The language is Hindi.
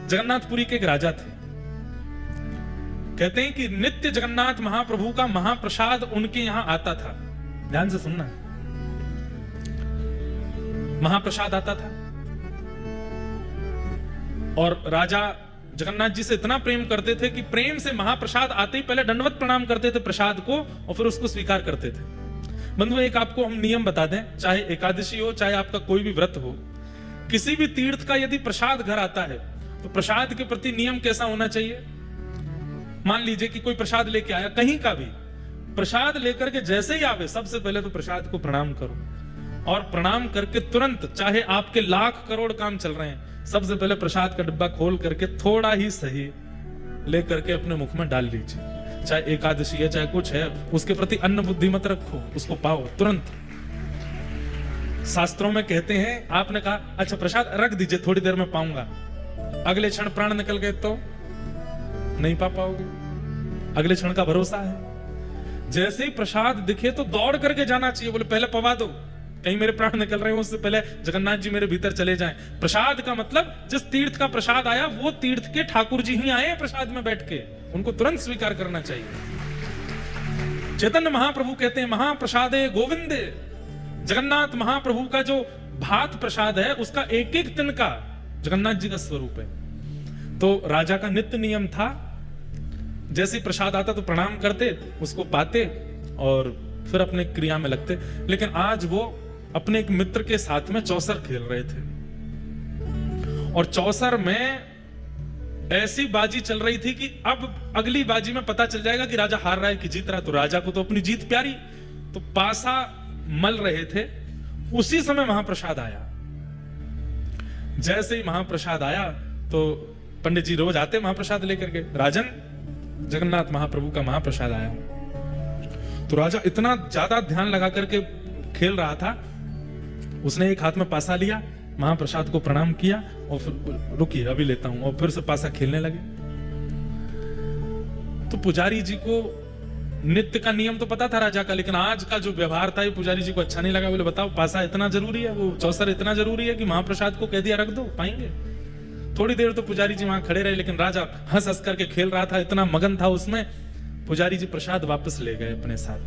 जगन्नाथपुरी के एक राजा थे। कहते हैं कि नित्य जगन्नाथ महाप्रभु का महाप्रसाद उनके यहां आता था। ध्यान से सुनना, महाप्रसाद आता था और राजा जगन्नाथ जी से इतना प्रेम करते थे कि प्रेम से महाप्रसाद आते ही पहले दंडवत प्रणाम करते थे प्रसाद को और फिर उसको स्वीकार करते थे। बंधु, एक आपको हम नियम बता दें, चाहे एकादशी हो चाहे आपका कोई भी व्रत हो, किसी भी तीर्थ का यदि प्रसाद घर आता है तो प्रसाद के प्रति नियम कैसा होना चाहिए। मान लीजिए कि कोई प्रसाद लेके आया, कहीं का भी प्रसाद लेकर के जैसे ही आवे सबसे पहले तो प्रसाद को प्रणाम करो और प्रणाम करके तुरंत, चाहे आपके लाख करोड़ काम चल रहे हैं, सबसे पहले प्रसाद का डिब्बा खोल करके थोड़ा ही सही लेकर के अपने मुख में डाल लीजिए। चाहे एकादशी है चाहे कुछ है, उसके प्रति अन्न बुद्धि मत रखो, उसको पाओ तुरंत। शास्त्रों में कहते हैं, आपने कहा अच्छा प्रसाद रख दीजिए थोड़ी देर में पाऊंगा, अगले क्षण प्राण निकल गए तो नहीं पा पाओगे, अगले क्षण का भरोसा है। जैसे ही प्रसाद दिखे तो दौड़ करके जाना चाहिए, बोले पहले पवा दो, कहीं मेरे प्राण निकल रहे हो, उससे पहले जगन्नाथ जी मेरे भीतर चले जाएं। प्रसाद का मतलब जिस तीर्थ का प्रसाद आया वो तीर्थ के ठाकुर जी ही आए प्रसाद में बैठ के, उनको तुरंत स्वीकार करना चाहिए। चैतन्य महाप्रभु कहते हैं महाप्रसादे गोविंदे, जगन्नाथ महाप्रभु का जो भात प्रसाद है उसका एक एक तिनका जगन्नाथ जी का स्वरूप है। तो राजा का नित्य नियम था, जैसे प्रसाद आता तो प्रणाम करते, उसको पाते और फिर अपने क्रिया में लगते। लेकिन आज वो अपने एक मित्र के साथ में चौसर खेल रहे थे और चौसर में ऐसी बाजी चल रही थी कि अब अगली बाजी में पता चल जाएगा कि राजा हार रहा है कि जीत रहा है। तो राजा को तो अपनी जीत प्यारी, तो पासा मल रहे थे, उसी समय महाप्रसाद आया। जैसे ही महाप्रसाद आया तो पंडित जी रोज आते महाप्रसाद लेकर के, राजन जगन्नाथ महाप्रभु का महाप्रसाद आया। तो राजा इतना ज्यादा ध्यान लगा करके खेल रहा था, उसने एक हाथ में पासा लिया, महाप्रसाद को प्रणाम किया और फिर रुकिए अभी लेता हूं, और फिर से पासा खेलने लगे। तो पुजारी जी को नित्य का नियम तो पता था राजा का, लेकिन आज का जो व्यवहार था ये पुजारी जी को अच्छा नहीं लगा। बोले बताओ पासा इतना जरूरी है, वो चौसर इतना जरूरी है कि महाप्रसाद को कह दिया रख दो, पाएंगे। थोड़ी देर तो पुजारी जी वहां खड़े रहे, लेकिन राजा हंस हंस करके खेल रहा था, इतना मगन था उसमें। पुजारी जी प्रसाद वापस ले गए अपने साथ।